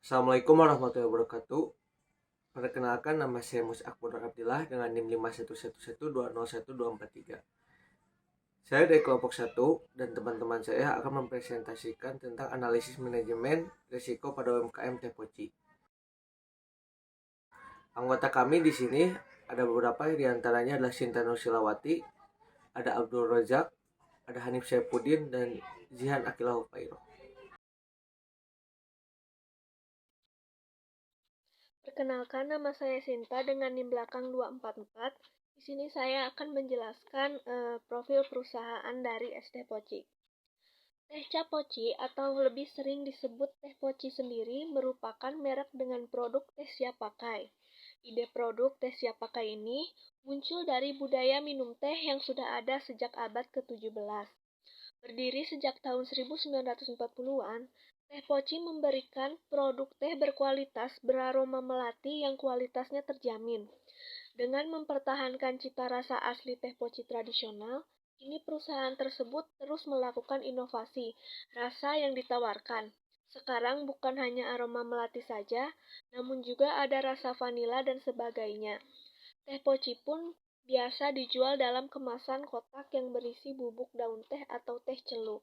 Assalamualaikum warahmatullahi wabarakatuh. Perkenalkan, nama saya Mus Akbar Abdillah dengan NIM 51112012443. Saya dari kelompok 1 dan teman-teman saya akan mempresentasikan tentang analisis manajemen risiko pada UMKM Teh Poci. Anggota kami di sini ada beberapa, di antaranya adalah Sinta Nusilawati, ada Abdul Razak, ada Hanif Saifuddin, dan Zihan Akilah Hufairo. Perkenalkan, nama saya Sinta dengan NIM belakang 244. Di sini saya akan menjelaskan profil perusahaan dari es Teh Poci. Teh Cap Poci atau lebih sering disebut Teh Poci sendiri merupakan merek dengan produk teh siap pakai. Ide produk teh siap pakai ini muncul dari budaya minum teh yang sudah ada sejak abad ke-17. Berdiri sejak tahun 1940-an, Teh Poci memberikan produk teh berkualitas beraroma melati yang kualitasnya terjamin. Dengan mempertahankan cita rasa asli Teh Poci tradisional, kini perusahaan tersebut terus melakukan inovasi rasa yang ditawarkan. Sekarang bukan hanya aroma melati saja, namun juga ada rasa vanila dan sebagainya. Teh poci pun biasa dijual dalam kemasan kotak yang berisi bubuk daun teh atau teh celup.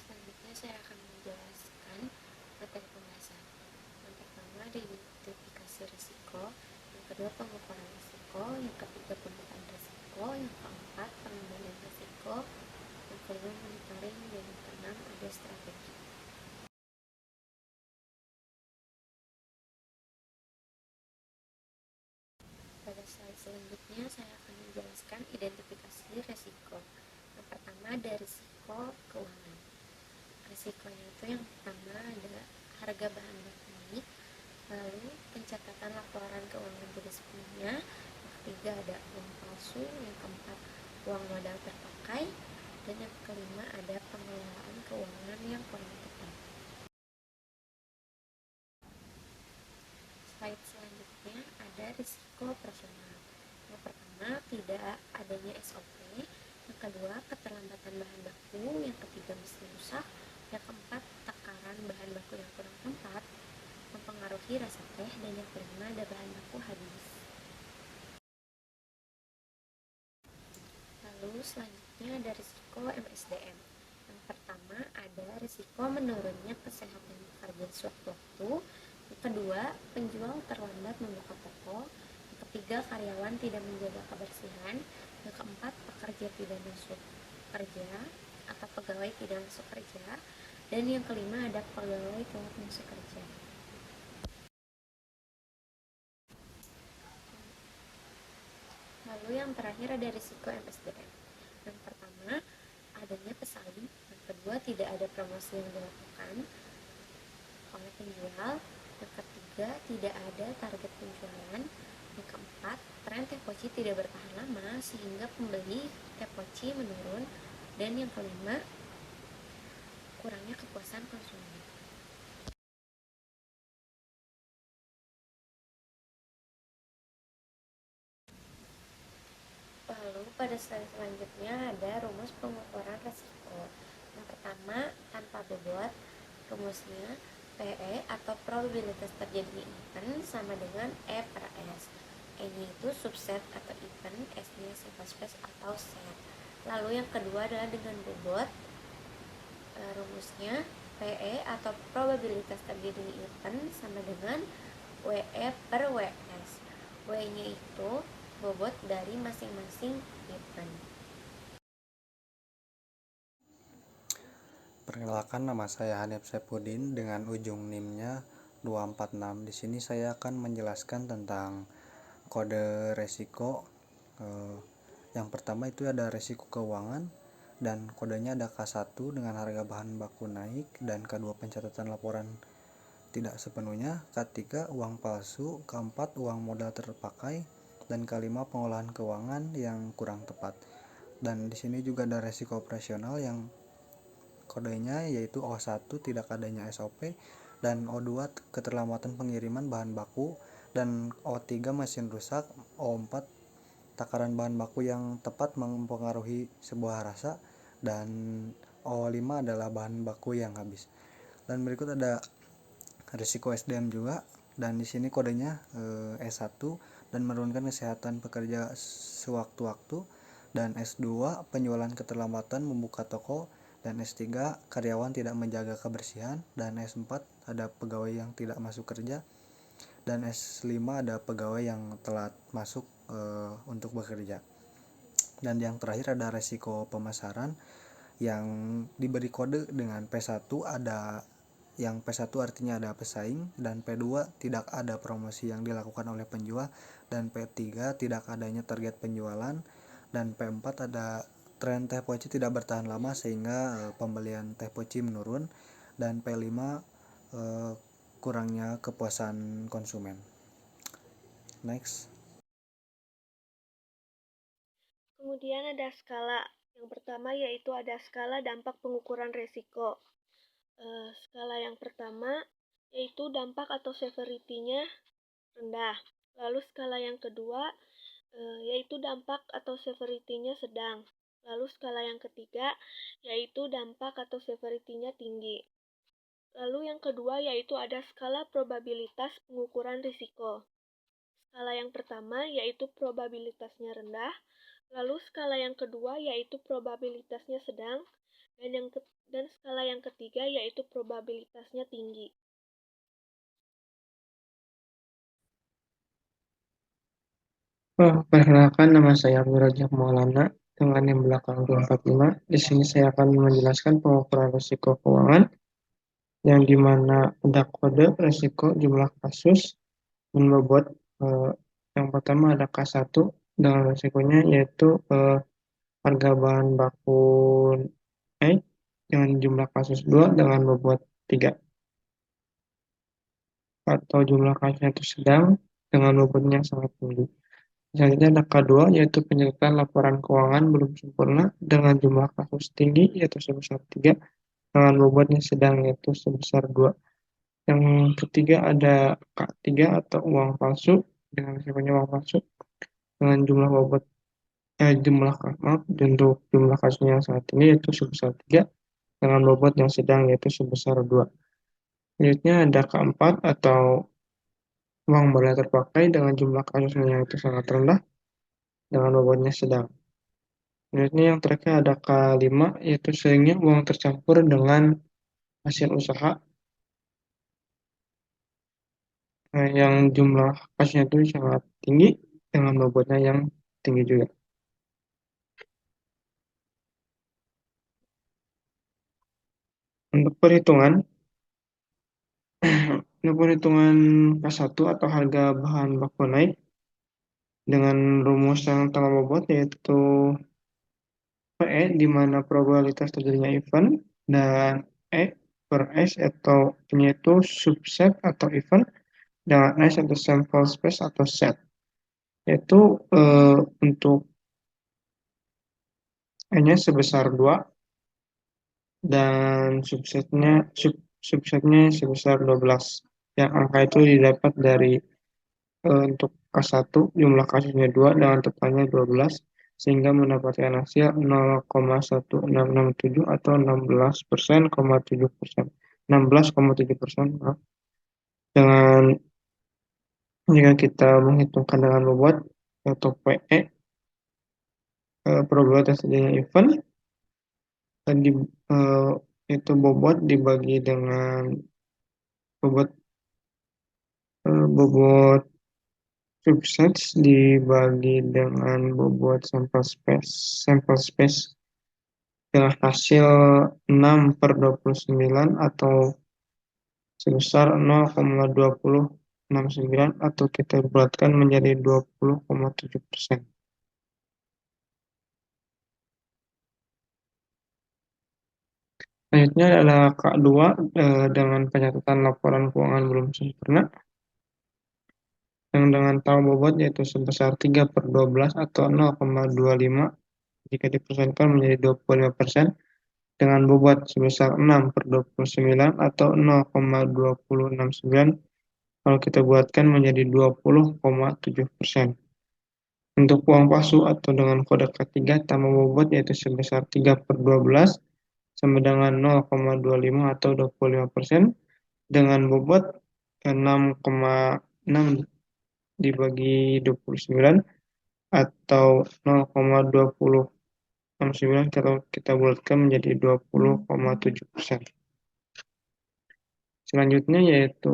Selanjutnya saya akan menjelaskan materi pembahasan. Yang pertama, identifikasi risiko. Yang kedua, pengukuran risiko. Yang ketiga, pemetaan risiko. Yang keempat, pengendalian risiko. Yang kelima, monitoring. Dan yang keenam, ada strategi. Pada slide selanjutnya, saya akan menjelaskan identifikasi risiko. Yang pertama, ada risiko keuangan. Risikonya itu yang pertama ada harga bahan baku naik, lalu pencatatan laporan keuangan tidak sepenuhnya, yang ketiga ada uang palsu, yang keempat uang modal terpakai, dan yang kelima ada pengelolaan keuangan yang kurang tepat. Slide selanjutnya ada risiko operasional. Yang pertama, tidak adanya SOP. Yang kedua, keterlambatan bahan baku. Yang ketiga, mesin rusak. Yang keempat, takaran bahan baku yang kurang tepat mempengaruhi rasa teh. Dan yang kelima, ada bahan baku habis. Lalu selanjutnya ada risiko MSDM. Yang pertama, ada risiko menurunnya kesehatan pekerja sewaktu-waktu. Yang kedua, penjual terlambat membuka toko. Yang ketiga, karyawan tidak menjaga kebersihan. Yang keempat, pekerja tidak masuk kerja atau pegawai tidak masuk kerja. Dan yang kelima, ada pegawai telat masuk kerja. Lalu yang terakhir ada risiko MSDM. Yang pertama, adanya pesaing. Yang kedua, tidak ada promosi yang dilakukan oleh penjual. Yang ketiga, tidak ada target penjualan. Yang keempat, tren teh poci tidak bertahan lama sehingga pembeli teh poci menurun. Dan yang kelima, kurangnya kepuasan konsumen. Lalu pada slide selanjutnya ada rumus pengukuran resiko. Yang pertama, tanpa bobot, rumusnya PE atau probabilitas terjadinya event sama dengan E per S. E-nya itu subset atau event, S-nya sample space atau set. Lalu yang kedua adalah dengan bobot. Rumusnya PE atau probabilitas terjadinya event sama dengan WE per WS. W-nya itu bobot dari masing-masing event. Perkenalkan, nama saya Hanif Saifuddin dengan ujung NIM-nya 246. Di sini saya akan menjelaskan tentang kode resiko. Yang pertama itu ada resiko keuangan dan kodenya ada K1 dengan harga bahan baku naik, dan kedua pencatatan laporan tidak sepenuhnya, ketiga uang palsu, keempat uang modal terpakai, dan kelima pengolahan keuangan yang kurang tepat. Dan di sini juga ada resiko operasional yang kodenya yaitu O1 tidak adanya SOP, dan O2 keterlambatan pengiriman bahan baku, dan O3 mesin rusak, O4 takaran bahan baku yang tepat mempengaruhi sebuah rasa, dan O5 adalah bahan baku yang habis. Dan berikut ada risiko SDM juga, dan di sini kodenya S1 dan menurunkan kesehatan pekerja sewaktu-waktu, dan S2 penjualan keterlambatan membuka toko, dan S3 karyawan tidak menjaga kebersihan, dan S4 ada pegawai yang tidak masuk kerja, dan S5 ada pegawai yang telat masuk untuk bekerja. Dan yang terakhir ada resiko pemasaran yang diberi kode dengan P1, ada yang P1 artinya ada pesaing, dan P2 tidak ada promosi yang dilakukan oleh penjual, dan P3 tidak adanya target penjualan, dan P4 ada tren teh poci tidak bertahan lama sehingga pembelian teh poci menurun, dan P5 kurangnya kepuasan konsumen. Next. Kemudian ada skala. Yang pertama yaitu ada skala dampak pengukuran resiko. Skala yang pertama yaitu dampak atau severity-nya rendah. Lalu skala yang kedua yaitu dampak atau severity-nya sedang. Lalu skala yang ketiga yaitu dampak atau severity-nya tinggi. Lalu yang kedua yaitu ada skala probabilitas pengukuran risiko. Skala yang pertama yaitu probabilitasnya rendah, lalu skala yang kedua yaitu probabilitasnya sedang, dan skala yang ketiga yaitu probabilitasnya tinggi. Perkenalkan, nama saya Abdurrajak Maulana dengan yang belakang 245. Di sini saya akan menjelaskan pengukuran risiko keuangan yang dimana ada kode risiko jumlah kasus dan bobot. Yang pertama ada K1 dengan risikonya yaitu harga bahan baku naik dengan jumlah kasus 2 dengan bobot 3, atau jumlah kasusnya itu sedang dengan bobotnya sangat tinggi. Selanjutnya ada K2 yaitu penyertaan laporan keuangan belum sempurna dengan jumlah kasus tinggi yaitu sebesar 3 dengan bobotnya sedang yaitu sebesar 2. Yang ketiga ada K3 atau uang palsu dengan risikonya uang palsu dengan untuk jumlah kasusnya yang sangat tinggi yaitu sebesar 3 dengan bobot yang sedang yaitu sebesar 2. Selanjutnya ada K4 atau uang boleh terpakai dengan jumlah kasusnya yaitu sangat rendah dengan bobotnya sedang. Selanjutnya yang terakhir ada K5 yaitu seringnya uang tercampur dengan hasil usaha yang jumlah kasusnya itu sangat tinggi dengan bobotnya yang tinggi juga. Untuk perhitungan K1 atau harga bahan baku naik dengan rumus yang tambah bobot yaitu PE di mana probabilitas terjadinya event, dan E per S atau itu subset atau event, dengan S atau sample space atau set. Yaitu untuk N-nya sebesar 2 dan subsetnya sebesar 12. Yang angka itu didapat dari untuk K1 jumlah kasusnya 2 dengan totalnya 12 sehingga mendapatkan hasil 0,1667 atau 16,7%. Dengan jika kita menghitungkan dengan bobot atau PE probabilitas terjadinya event itu bobot dibagi dengan bobot subsets dibagi dengan bobot sample space dengan hasil 6/29 atau sebesar 0,2069 atau kita bulatkan menjadi 20,7%. Selanjutnya adalah K2 dengan pencatatan laporan keuangan belum sempurna yang dengan tahu bobot yaitu sebesar 3/12 atau 0,25 jika dipersenkan menjadi 25% dengan bobot sebesar 6/29 atau 0,2069 kalau kita buatkan menjadi 20,7%. Untuk uang palsu atau dengan kode K3 tambah bobot yaitu sebesar 3/12 sama dengan 0,25 atau 25% dengan bobot 6,6 dibagi 29 atau 0,2069 kalau kita bulatkan menjadi 20,7%. Selanjutnya yaitu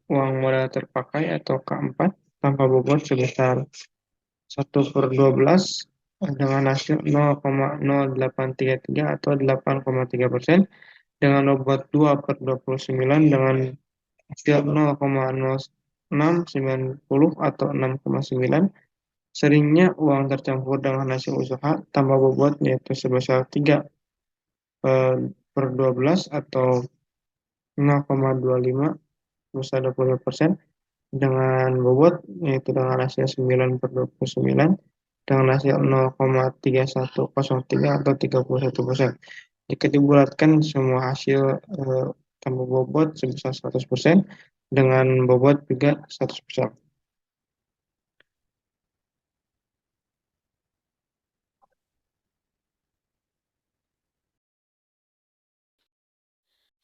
uang modal terpakai atau K4 tanpa bobot sebesar 1/12 dengan hasil 0,0833 atau 8,3% dengan bobot 2/29 dengan hasil 0,0690 atau 6,9. Seringnya uang tercampur dengan hasil usaha tanpa bobot yaitu sebesar 3/12 atau 0,25 sebesar 20% dengan bobot yaitu dengan hasil 9/29 dengan hasil 0,3103 atau 31%. Jika dibulatkan semua hasil tanpa bobot sebesar 100% dengan bobot juga 100%.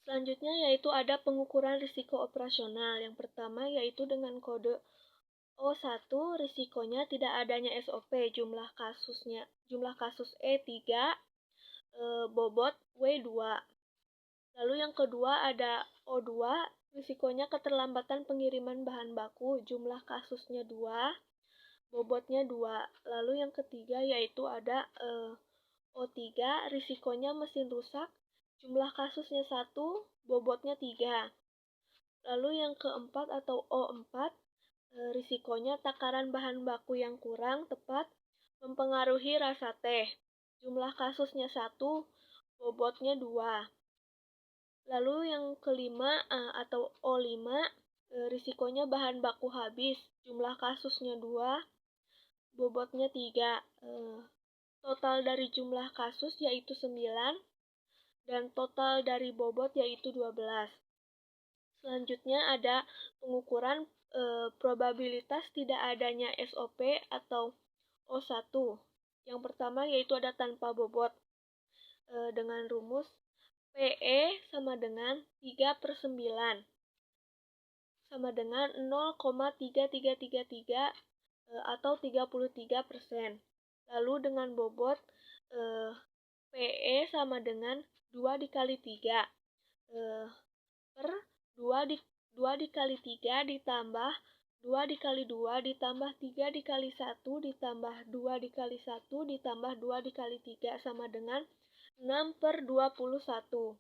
Selanjutnya yaitu ada pengukuran risiko operasional. Yang pertama yaitu dengan kode O1, risikonya tidak adanya SOP, jumlah kasus E3, bobot W2. Lalu yang kedua ada O2, risikonya keterlambatan pengiriman bahan baku, jumlah kasusnya 2, bobotnya 2. Lalu yang ketiga yaitu ada O3, risikonya mesin rusak, jumlah kasusnya 1, bobotnya 3. Lalu yang keempat atau O4, risikonya takaran bahan baku yang kurang tepat mempengaruhi rasa teh. Jumlah kasusnya 1, bobotnya 2. Lalu yang kelima atau O5, risikonya bahan baku habis. Jumlah kasusnya 2, bobotnya 3. Total dari jumlah kasus yaitu 9 dan total dari bobot yaitu 12. Selanjutnya ada pengukuran probabilitas tidak adanya SOP atau O1. Yang pertama yaitu ada tanpa bobot dengan rumus PE sama dengan 3/9 sama dengan 0,3333 atau 33%. Lalu dengan bobot PE sama dengan 2 dikali 3 per 2 dikali 3 ditambah 2 dikali 2 ditambah 3 dikali 1 ditambah 2 dikali 1 ditambah 2 dikali 3 sama dengan 6/21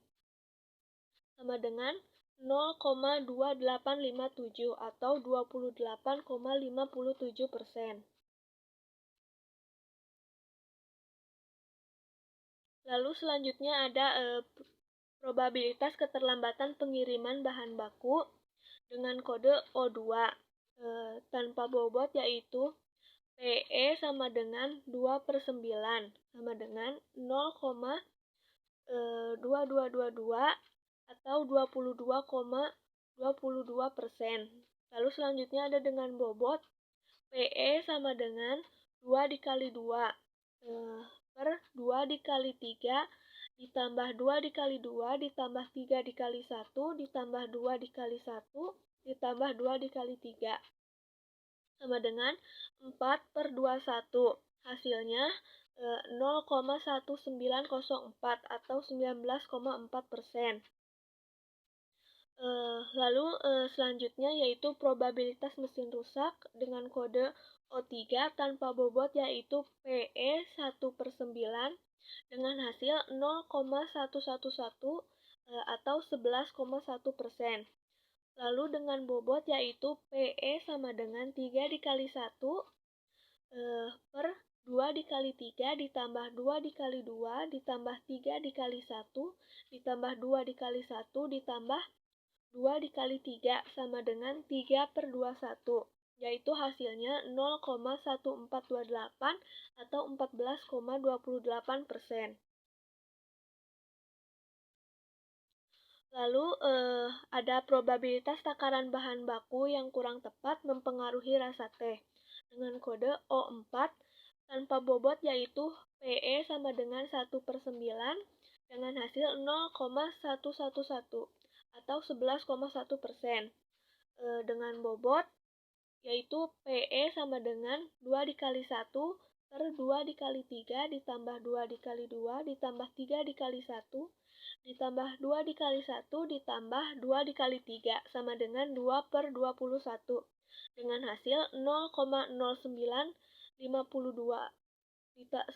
sama dengan 0,2857 atau 28,57%. Lalu selanjutnya ada probabilitas keterlambatan pengiriman bahan baku dengan kode O2 tanpa bobot yaitu PE sama dengan 2/9 sama dengan 0,2222 atau 22,22%. Lalu selanjutnya ada dengan bobot PE sama dengan 2 dikali 2 per 2 dikali 3 ditambah 2 dikali 2 ditambah 3 dikali 1 ditambah 2 dikali 1 ditambah 2 dikali 3 sama dengan 4/21. Hasilnya 0,1904 atau 19,4%. Lalu selanjutnya yaitu probabilitas mesin rusak dengan kode O3 tanpa bobot yaitu PE 1/9 dengan hasil 0,111 atau 11,1%. Lalu dengan bobot yaitu PE sama dengan 3 dikali 1 per 2 dikali 3 ditambah 2 dikali 2 ditambah 3 dikali 1 ditambah 2 dikali 1 ditambah 2 dikali 3 sama dengan 3/21, yaitu hasilnya 0,1428 atau 14,28%. Lalu ada probabilitas takaran bahan baku yang kurang tepat mempengaruhi rasa teh dengan kode O4 tanpa bobot yaitu PE sama dengan 1/9 dengan hasil 0,111 atau 11,1%. Dengan bobot yaitu PE sama dengan 2 dikali 1 per 2 dikali 3 ditambah 2 dikali 2 ditambah 3 dikali 1 ditambah 2 dikali 1 ditambah 2 dikali 3 sama dengan 2 per 21 dengan hasil 0,0952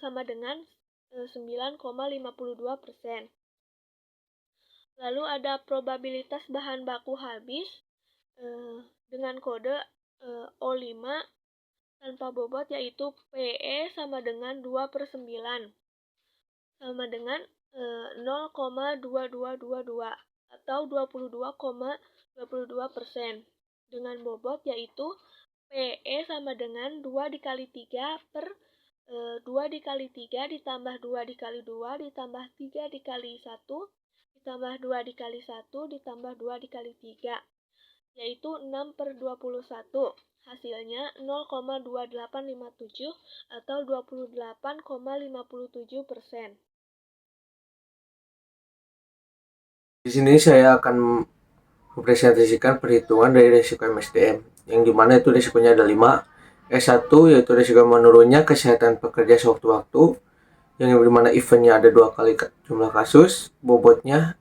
sama dengan 9,52%. Lalu ada probabilitas bahan baku habis dengan kode O5 tanpa bobot yaitu PE sama dengan 2 per 9 sama dengan 0,2222 atau 22,22%. Dengan bobot yaitu PE sama dengan 2 dikali 3 per 2 dikali 3 ditambah 2 dikali 2 ditambah 3 dikali 1 ditambah 2 dikali 1 ditambah 2 dikali 3 yaitu 6 per 21. Hasilnya 0,2857 atau 28,57%. Di sini saya akan mempresentasikan perhitungan dari risiko MSDM, yang dimana itu risikonya ada 5. S1 yaitu risiko menurunnya kesehatan pekerja sewaktu-waktu, yang dimana eventnya ada 2 kali jumlah kasus, bobotnya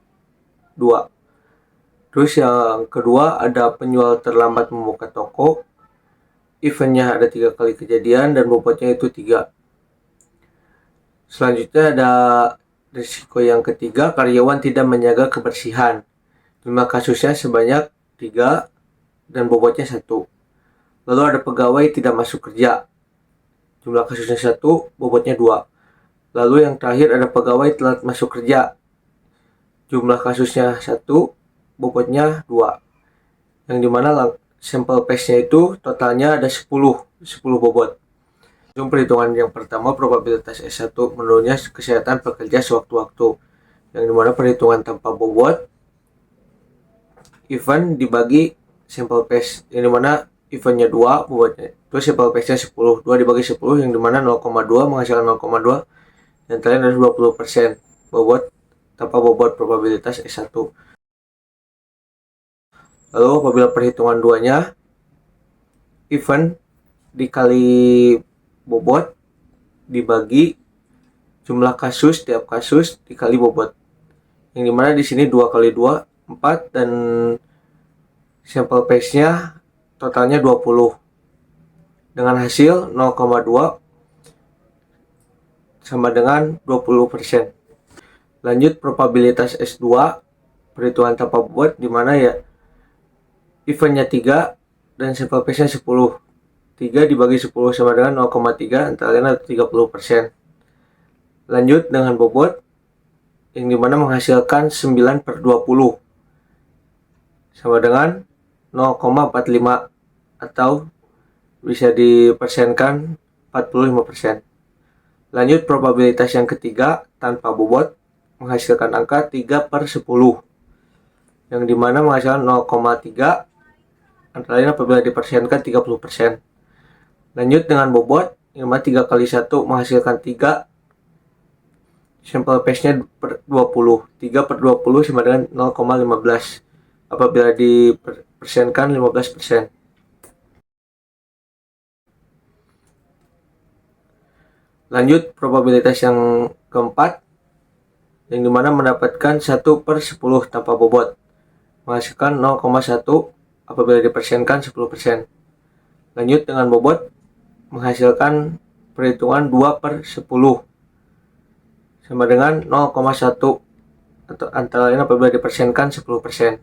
2. Terus yang kedua ada penjual terlambat membuka toko, eventnya ada 3 kali kejadian dan bobotnya itu 3. Selanjutnya ada risiko yang ketiga, karyawan tidak menjaga kebersihan. Jumlah kasusnya sebanyak 3 dan bobotnya 1. Lalu ada pegawai tidak masuk kerja. Jumlah kasusnya 1, bobotnya 2. Lalu yang terakhir ada pegawai telat masuk kerja. Jumlah kasusnya 1, bobotnya 2. Yang dimana sampel paste-nya itu totalnya ada 10 bobot. Perhitungan yang pertama, probabilitas S1 menurunnya kesehatan pekerja sewaktu-waktu, yang dimana perhitungan tanpa bobot event dibagi sampel paste, yang dimana eventnya 2 bobotnya, terus sampel paste-nya 10, 2 dibagi 10 yang dimana 0,2 menghasilkan 0,2, yang terakhir ada 20% bobot tanpa bobot probabilitas S1. Lalu apabila perhitungan 2-nya event dikali bobot dibagi jumlah kasus, tiap kasus dikali bobot, yang dimana di sini 2 kali 2 4 dan sampel paste-nya totalnya 20 dengan hasil 0,2 sama dengan 20%. Lanjut probabilitas S2 perhitungan tanpa bobot, dimana ya eventnya 3 dan sampel paste-nya 10. 3 dibagi 10 sama dengan 0,3, antara lain 30%. Lanjut dengan bobot, yang dimana menghasilkan 9 per 20 sama dengan 0,45 atau bisa dipersenkan 45%. Lanjut probabilitas yang ketiga tanpa bobot menghasilkan angka 3 per 10 yang dimana menghasilkan 0,3, antara lain apabila dipersenkan 30%. Lanjut dengan bobot, yang dimana 3 kali 1 menghasilkan 3, sampel paste-nya per 20. 3 per 20 sama dengan 0,15. Apabila dipersenkan 15%. Lanjut probabilitas yang keempat, yang dimana mendapatkan 1 per 10 tanpa bobot. Menghasilkan 0,1 apabila dipersenkan 10%. Lanjut dengan bobot, menghasilkan perhitungan 2 per 10 sama dengan 0,1 atau antara lain apabila dipersenkan 10%.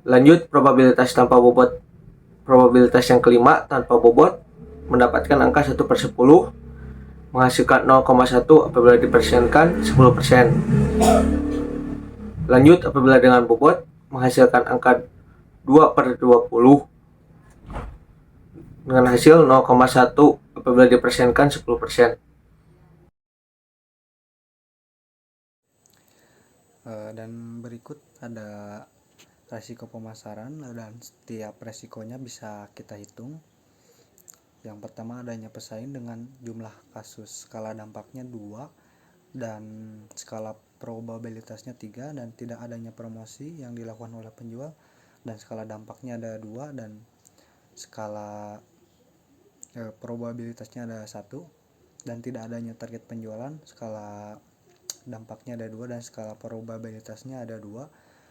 Lanjut probabilitas tanpa bobot, probabilitas yang kelima tanpa bobot mendapatkan angka 1 per 10 menghasilkan 0,1 apabila dipersenkan 10%. Lanjut apabila dengan bobot menghasilkan angka 2 per 20 dengan hasil 0,1 apabila dipersenkan 10%. Dan berikut ada resiko pemasaran dan setiap resikonya bisa kita hitung. Yang pertama adanya pesaing dengan jumlah kasus skala dampaknya 2 dan skala probabilitasnya 3 dan tidak adanya promosi yang dilakukan oleh penjual, dan skala dampaknya ada 2 dan skala probabilitasnya ada 1, dan tidak adanya target penjualan, skala dampaknya ada 2 dan skala probabilitasnya ada 2,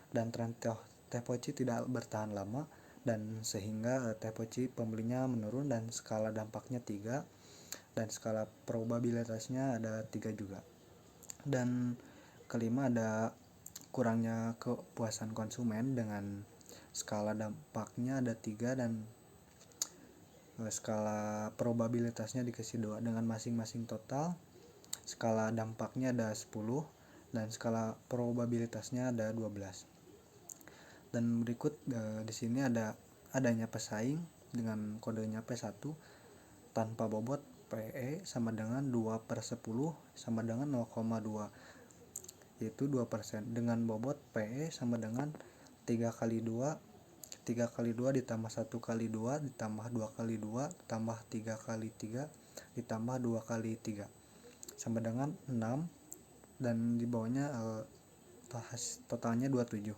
dan tren teh poci tidak bertahan lama dan sehingga teh poci pembelinya menurun, dan skala dampaknya 3 dan skala probabilitasnya ada 3 juga. Dan kelima ada kurangnya kepuasan konsumen dengan skala dampaknya ada 3 dan skala probabilitasnya dikasih 2 dengan masing-masing total. Skala dampaknya ada 10 dan skala probabilitasnya ada 12. Dan berikut di sini adanya pesaing dengan kodenya P1 tanpa bobot PE sama dengan 2/10 sama dengan 0,2, yaitu 2%, dengan bobot PE sama dengan 3 kali 2 ditambah 1 kali 2 ditambah 2 kali 2 ditambah 3 kali 3 ditambah 2 kali 3 sama dengan 6, dan di bawahnya totalnya 27,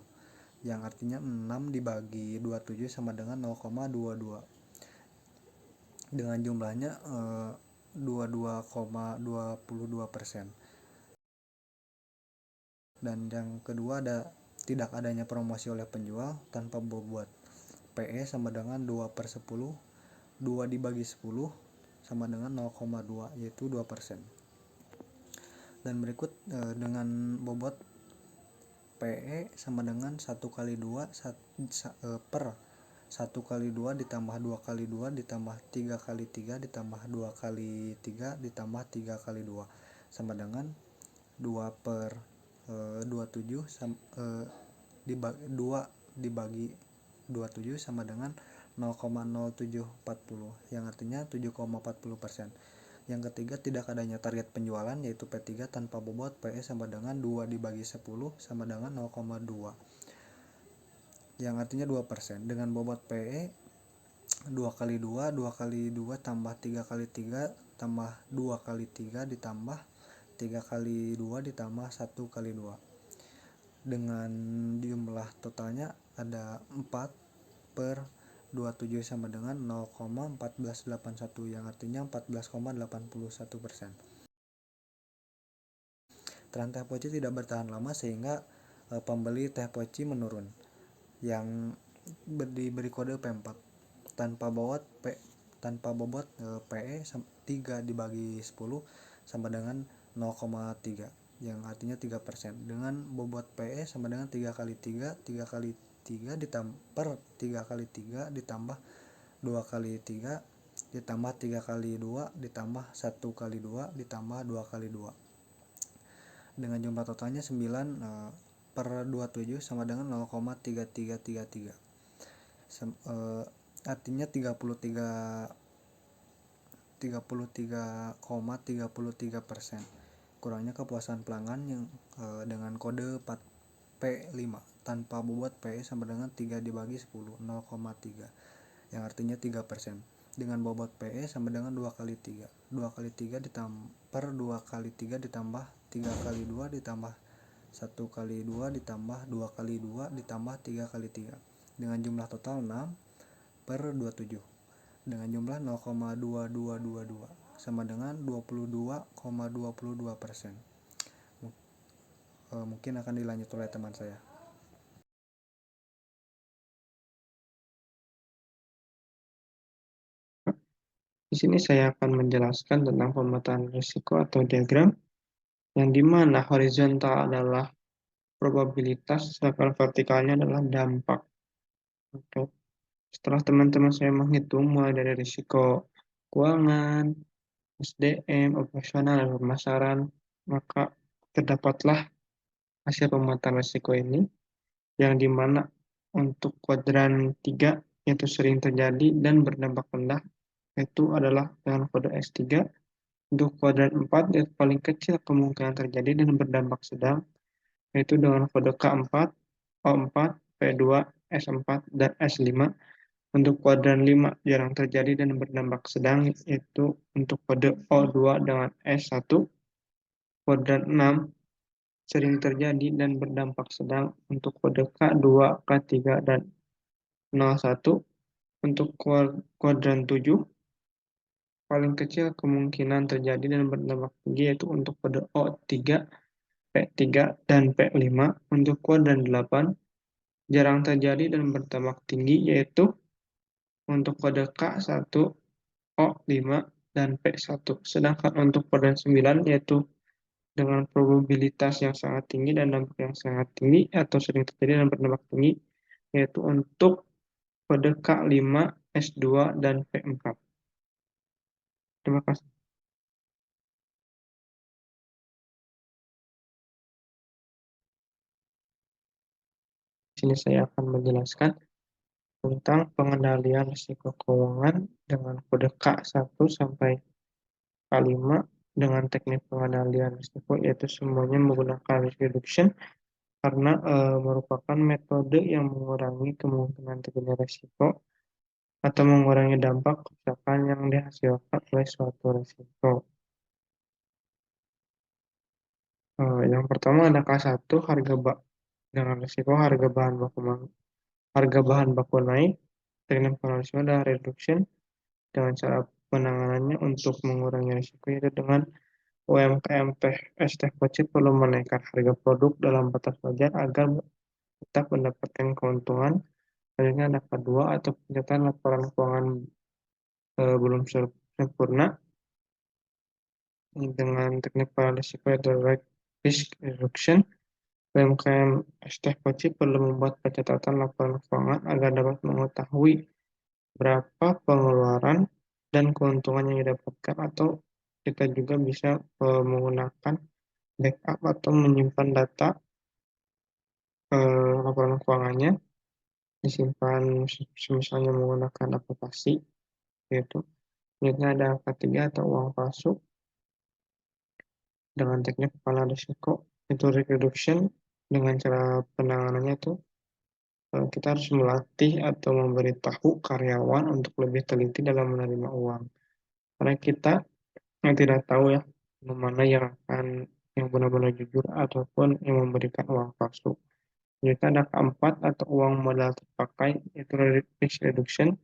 yang artinya 6 dibagi 27 sama dengan 0,22 dengan jumlahnya 22,22%. Dan yang kedua ada tidak adanya promosi oleh penjual tanpa bobot PE sama dengan 2/10, 2 dibagi 10 sama dengan 0,2, yaitu 2%. Dan berikut dengan bobot PE sama dengan 1 kali 2 per 1 kali 2 ditambah 2 kali 2 ditambah 3 kali 3 ditambah 2 kali 3 ditambah 3 kali 2 sama dengan 2/27 dibagi 27 sama dengan 0,0740, yang artinya 7,40%. Yang ketiga tidak adanya target penjualan, yaitu P3 tanpa bobot PE sama dengan 2 dibagi 10 sama dengan 0,2, yang artinya 2%, dengan bobot PE 2 kali 2 tambah 3 kali 3 tambah 2 kali 3 ditambah 3 kali 2 ditambah 1 kali 2, dengan jumlah totalnya ada 4/27 sama dengan 0,1481, yang artinya 14,81%. Tren teh poci tidak bertahan lama sehingga pembeli teh poci menurun, yang diberi kode P4 tanpa bobot PE 3 dibagi 10 sama dengan 0,3, yang artinya 3%, dengan bobot PE sama dengan 3 kali 3 kali 3 ditambah 3 kali 3 ditambah 2 kali 3 ditambah 3 kali 2 ditambah 1 kali 2 ditambah 2 kali 2, dengan jumlah totalnya 9/27 sama dengan 0,3333, artinya 33,33%. Kurangnya kepuasan pelanggan yang dengan kode P5 tanpa bobot PE sama dengan 3 dibagi 10 0,3, yang artinya 3%, dengan bobot PE sama dengan 2 kali 3 ditambah 2 kali 3 ditambah 3 kali 2 ditambah 1 kali 2 ditambah 2 kali 2 ditambah 3 kali 3, dengan jumlah total 6/27 dengan jumlah 0,2222 sama dengan 22,22%. Mungkin akan dilanjut oleh teman saya. Di sini saya akan menjelaskan tentang pemetaan risiko atau diagram, yang dimana horizontal adalah probabilitas, sedangkan vertikalnya adalah dampak. Oke. Setelah teman-teman saya menghitung mulai dari risiko keuangan, SDM, operasional, dan pemasaran, maka terdapatlah hasil pemetaan risiko ini, yang dimana untuk kuadran 3 yaitu sering terjadi dan berdampak rendah, yaitu adalah dengan kode S3. Untuk kuadran 4 yaitu paling kecil kemungkinan terjadi dan berdampak sedang, yaitu dengan kode K4, O4, P2, S4, dan S5. Untuk kuadran 5 jarang terjadi dan berdampak sedang, yaitu untuk kode O2 dengan S1. Kuadran 6 sering terjadi dan berdampak sedang untuk kode K2, K3, dan 01. Untuk kuadran 7, paling kecil kemungkinan terjadi dan berdampak tinggi yaitu untuk kode O3, P3, dan P5. Untuk kuadran 8, jarang terjadi dan berdampak tinggi yaitu untuk kode K1, O5, dan P1. Sedangkan untuk kuadran 9 yaitu dengan probabilitas yang sangat tinggi dan dampak yang sangat tinggi atau sering terjadi dan berdampak tinggi yaitu untuk kode K5, S2, dan P4. Terima kasih. Di sini saya akan menjelaskan tentang pengendalian risiko keuangan dengan kode K1 sampai K5 dengan teknik pengendalian risiko yaitu semuanya menggunakan risk reduction karena merupakan metode yang mengurangi kemungkinan terjadinya risiko atau mengurangi dampak kerusakan yang dihasilkan oleh suatu risiko. Yang pertama ada K1 dengan risiko harga bahan baku naik. Teknik pengawasan adalah reduction dengan cara penanganannya untuk mengurangi risiko yaitu dengan UMKM STFOC perlu menaikkan harga produk dalam batas wajar agar tetap mendapatkan keuntungan. Selanjutnya ada K2 atau pencatatan laporan keuangan belum sempurna dengan teknik risiko yaitu risk reduction. UMKM STFOC perlu membuat pencatatan laporan keuangan agar dapat mengetahui berapa pengeluaran dan keuntungan yang didapatkan, atau kita juga bisa menggunakan backup atau menyimpan data laporan keuangannya, disimpan misalnya menggunakan aplikasi yaitu. Selanjutnya ada K3 atau uang palsu dengan teknik kepala risiko itu risk reduction. Dengan cara penanganannya itu kita harus melatih atau memberitahu karyawan untuk lebih teliti dalam menerima uang karena kita yang tidak tahu ya mana yang benar-benar jujur ataupun yang memberikan uang palsu. Jika ada keempat atau uang modal terpakai yaitu risk reduction,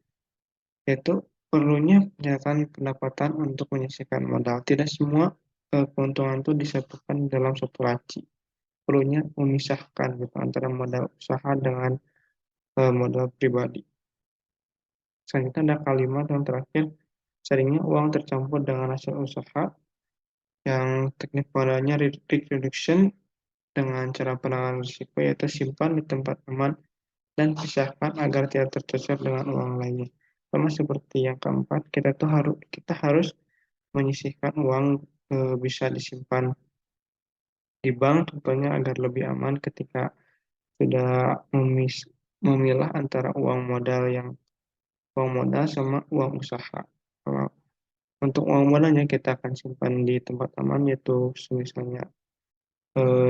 yaitu perlunya penyertaan pendapatan untuk menyisihkan modal. Tidak semua keuntungan itu disatukan dalam satu laci. Perlunya memisahkan gitu antara modal usaha dengan modal pribadi. Selanjutnya ada kalimat yang terakhir, seringnya uang tercampur dengan hasil usaha yang teknik modalnya risk reduction dengan cara penanganan risiko yaitu simpan di tempat aman dan pisahkan agar tidak tercecer dengan uang lainnya. Sama seperti yang keempat, kita harus menyisihkan uang bisa disimpan di bank tentunya agar lebih aman ketika sudah memilah antara uang modal sama uang usaha. Kalau untuk uang modalnya kita akan simpan di tempat aman yaitu misalnya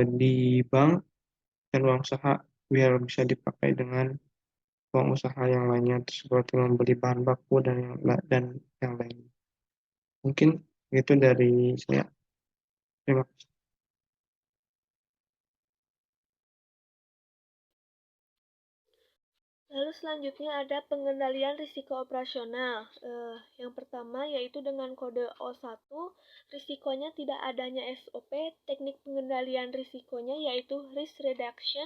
di bank, dan uang usaha biar bisa dipakai dengan uang usaha yang lainnya seperti membeli bahan baku dan yang lainnya. Mungkin itu dari saya. Terima kasih. Lalu selanjutnya ada pengendalian risiko operasional. Yang pertama yaitu dengan kode O1, risikonya tidak adanya SOP, teknik pengendalian risikonya yaitu risk reduction.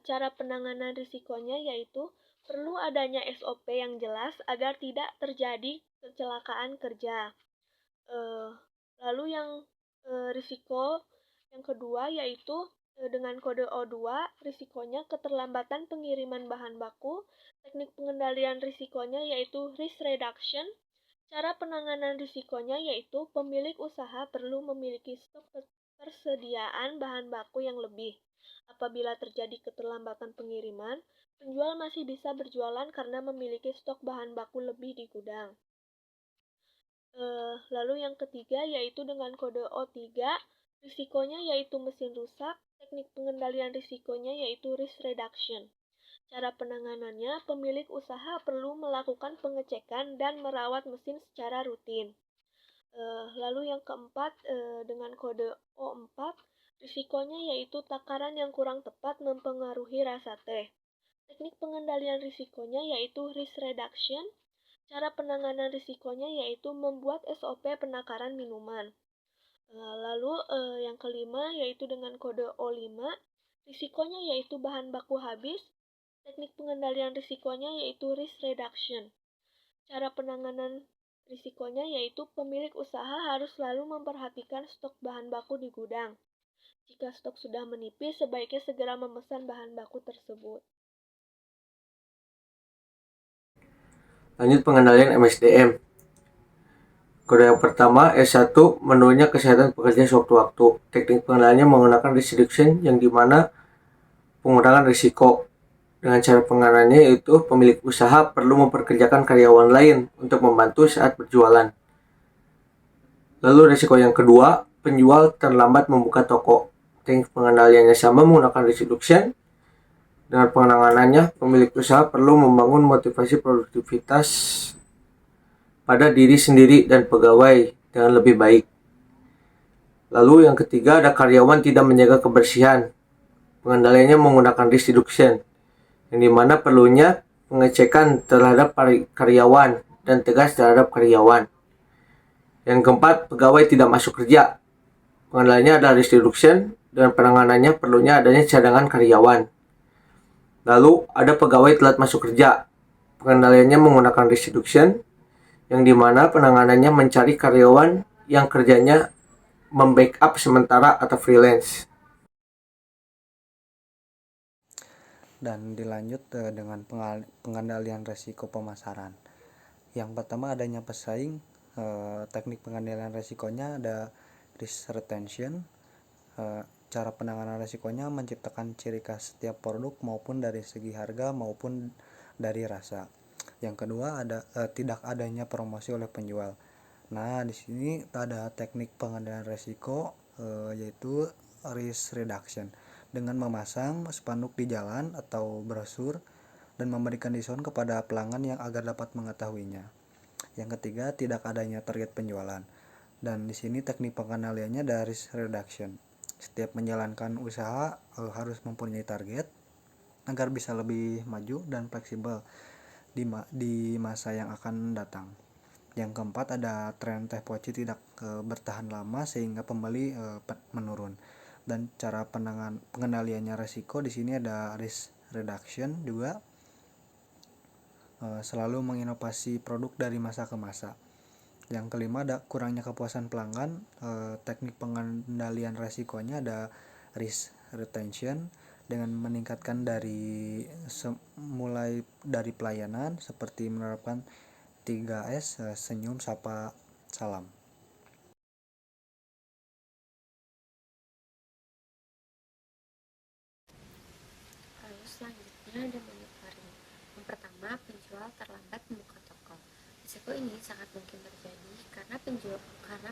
Cara penanganan risikonya yaitu perlu adanya SOP yang jelas agar tidak terjadi kecelakaan kerja. Lalu yang risiko yang kedua yaitu dengan kode O2, risikonya keterlambatan pengiriman bahan baku. Teknik pengendalian risikonya yaitu risk reduction. Cara penanganan risikonya yaitu pemilik usaha perlu memiliki stok persediaan bahan baku yang lebih. Apabila terjadi keterlambatan pengiriman, penjual masih bisa berjualan karena memiliki stok bahan baku lebih di gudang. Lalu yang ketiga yaitu dengan kode O3, risikonya yaitu mesin rusak. Teknik pengendalian risikonya yaitu risk reduction. Cara penanganannya, pemilik usaha perlu melakukan pengecekan dan merawat mesin secara rutin. Lalu yang keempat dengan kode O4, Risikonya yaitu takaran yang kurang tepat mempengaruhi rasa teh. Teknik pengendalian risikonya yaitu risk reduction. Cara penanganan risikonya yaitu membuat SOP penakaran minuman. Lalu yang kelima yaitu dengan kode O5. Risikonya yaitu bahan baku habis. Teknik pengendalian risikonya yaitu risk reduction. Cara penanganan risikonya yaitu pemilik usaha harus selalu memperhatikan stok bahan baku di gudang. Jika stok sudah menipis, sebaiknya segera memesan bahan baku tersebut. Lanjut pengendalian MSDM. Kode yang pertama, S1, menunya kesehatan pekerja sewaktu-waktu. Teknik pengendaliannya menggunakan risk reduction yang dimana pengurangan risiko. Dengan cara pengendalannya yaitu pemilik usaha perlu memperkerjakan karyawan lain untuk membantu saat berjualan. Lalu risiko yang kedua, penjual terlambat membuka toko. Teknik pengendaliannya sama menggunakan risk reduction. Dengan penanganannya, pemilik usaha perlu membangun motivasi produktivitas pada diri sendiri dan pegawai dengan lebih baik. Lalu yang ketiga ada karyawan tidak menjaga kebersihan. Pengendaliannya menggunakan risk reduction, yang dimana perlunya pengecekan terhadap karyawan dan tegas terhadap karyawan. Yang keempat, pegawai tidak masuk kerja. Pengendaliannya adalah risk reduction, dan penanganannya perlunya adanya cadangan karyawan. Lalu ada pegawai telat masuk kerja. Pengendaliannya menggunakan risk reduction, yang dimana penanganannya mencari karyawan yang kerjanya membackup sementara atau freelance. Dan dilanjut dengan pengendalian resiko pemasaran. Yang pertama adanya pesaing. Teknik pengendalian resikonya ada risk retention. Cara penanganan resikonya menciptakan ciri khas setiap produk maupun dari segi harga maupun dari rasa. Yang kedua ada tidak adanya promosi oleh penjual. Nah, di sini ada teknik pengendalian resiko yaitu risk reduction dengan memasang spanduk di jalan atau brosur dan memberikan diskon kepada pelanggan yang agar dapat mengetahuinya. Yang ketiga, tidak adanya target penjualan. Dan di sini teknik pengendaliannya dari risk reduction. Setiap menjalankan usaha harus mempunyai target agar bisa lebih maju dan fleksibel di masa yang akan datang. Yang keempat ada tren teh poci tidak bertahan lama sehingga pembeli menurun. Dan cara pengendaliannya resiko di sini ada risk reduction juga, selalu menginovasi produk dari masa ke masa. Yang kelima ada kurangnya kepuasan pelanggan. Teknik pengendalian resikonya ada risk retention dengan meningkatkan mulai dari pelayanan seperti menerapkan 3S, senyum, sapa, salam. Lalu selanjutnya ada monitoring. Yang pertama, penjual terlambat membuka toko. Risiko ini sangat mungkin terjadi karena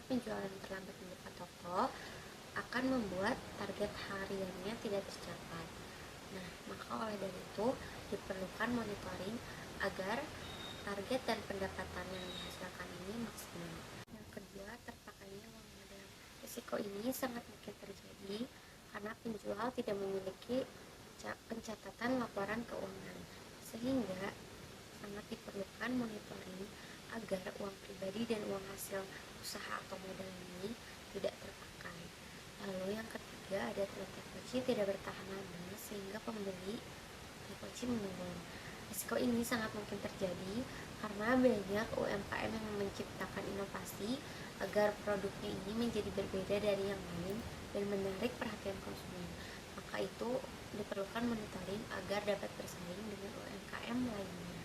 penjualan yang terlambat membuka toko akan membuat target hariannya tidak tercapai. Nah, maka oleh dari itu diperlukan monitoring agar target dan pendapatan yang dihasilkan ini maksimal. Yang kedua, terpakainya uang modal. Risiko ini sangat mungkin terjadi karena penjual tidak memiliki pencatatan laporan keuangan, sehingga sangat diperlukan monitoring agar uang pribadi dan uang hasil usaha atau modal ini tidak terpakai. Lalu yang ketiga ada tren teh poci tidak bertahan lama sehingga pembeli teh poci menurun. Risiko ini sangat mungkin terjadi karena banyak UMKM yang menciptakan inovasi agar produknya ini menjadi berbeda dari yang lain dan menarik perhatian konsumen. Maka itu diperlukan monitoring agar dapat bersaing dengan UMKM lainnya.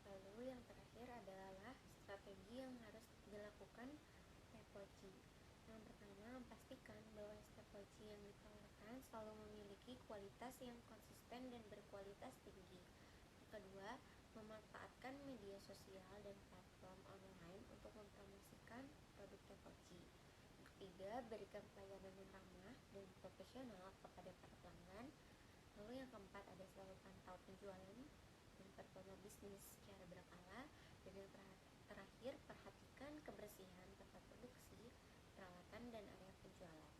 Lalu yang terakhir adalah strategi yang harus dilakukan teh poci. Yang pertama, pastikan bahwa teh poci yang ditawarkan selalu memiliki kualitas yang konsisten dan berkualitas tinggi. Yang kedua, memanfaatkan media sosial dan platform online untuk mempromosikan produk teh poci. Yang ketiga, berikan pelayanan yang ramah dan profesional kepada para pelanggan. Lalu yang keempat ada selalu pantau penjualan dan performa bisnis secara berkala. Dan yang terakhir, perhatikan kebersihan tempat produksi, perawatan, dan area penjualan.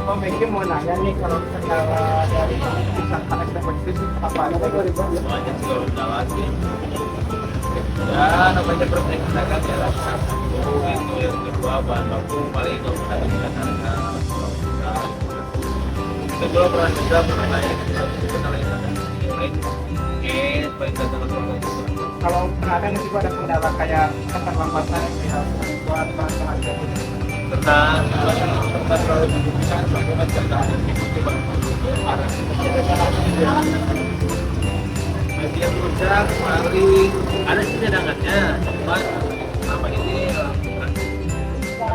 Oh, Megi mau nanya nih kalau kendala dari wisata eksekutif itu apa aja? Semuanya sih kalau lewatin ya namanya perbaikan dagang ya lah satu itu yang kedua bahan baku paling kalau kita bisa harga kedua peran juga mengenai yang lain paling dagang kalau Kalau pernah ada nggak sih Bu, ada kendala kayak keterlambatan ya buat bahan karena tempat terlalu dibutuhkan bagaimana cerita masih yang berusaha kemarin ada sih cadangannya cuma sama ini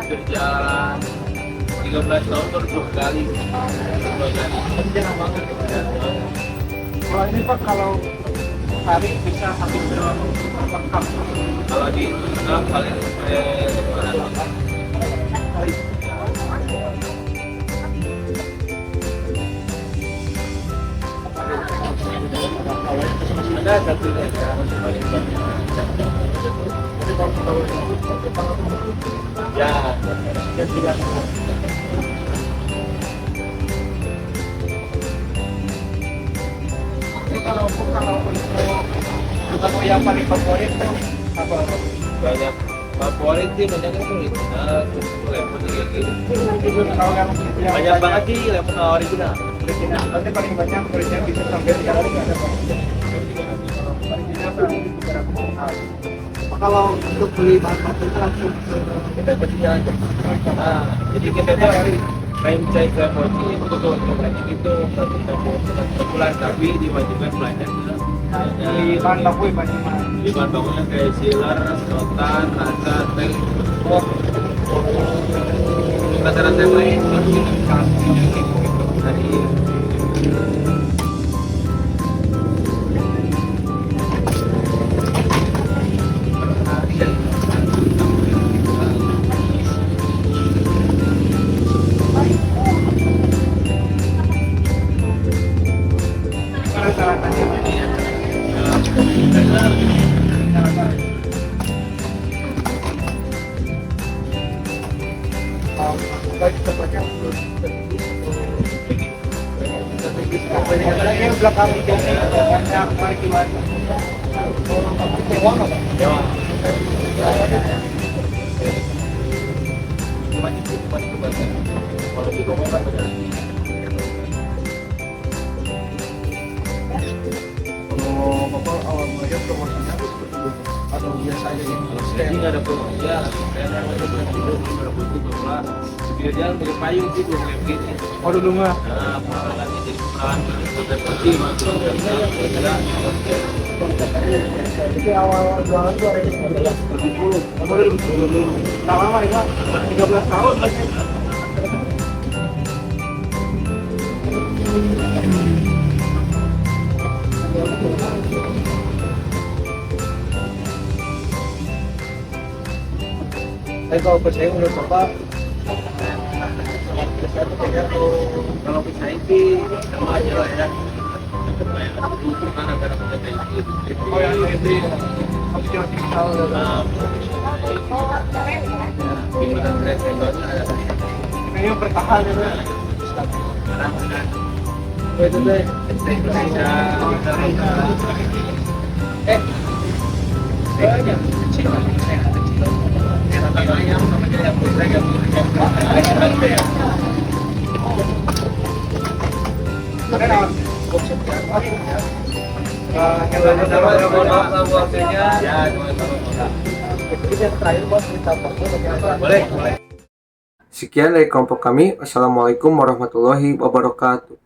berjalan 13 tahun baru 2 kali jarang banget ya. Kalau ini Pak, kalau hari bisa habis berapa cup? kalau di tengah paling Hari. ada satu ya Ya tidak. Ini kalau untuk yang paling favorit apa? banyak favorit sih banyak itu lemon kayak gitu Kalau yang banyak banget sih lemon original original, berarti paling banyak original bisa sampai 3 kali nggak ada Pak? Original berarti 300 kali. Kalau untuk beli bahan baku itu langsung kita berjalan nah jadi kita tuh franchise Lemonci itu tuh untuk kayak gitu sebulan tapi diwajibkan belanja di bahan baku ya Pak? di bahan bakunya kayak sealer, sedotan, rasa, teh, rasa-rasa yang lain dari yang belakang itu banyak parkiran. Sewa nggak Pak? Kalau Bapak awal mulanya promosinya itu seperti itu atau biasa aja gitu? jadi nggak ada promosi ya saya ada butuh bahwa biar jalan pakai payung sih belum kayak begini Oh dulu mah. nah perawatan jadi perawatan seperti masuk Jadi awal jualan itu ada di 2010. Kamu udah 2010. Tak lama ya Pak? 13 tahun masih. Tapi kalau percaya menurut Bapak kalau bisa sih sama aja lah ya karena kadang-kadang kayak gitu oh yang ini harus jangan tinggal gimana keren ada kayaknya bertahan ya Pak. sekarang oh itu deh Indonesia banyak kecil ayam sama ayam Sekian dari kelompok kami. Wassalamualaikum warahmatullahi wabarakatuh.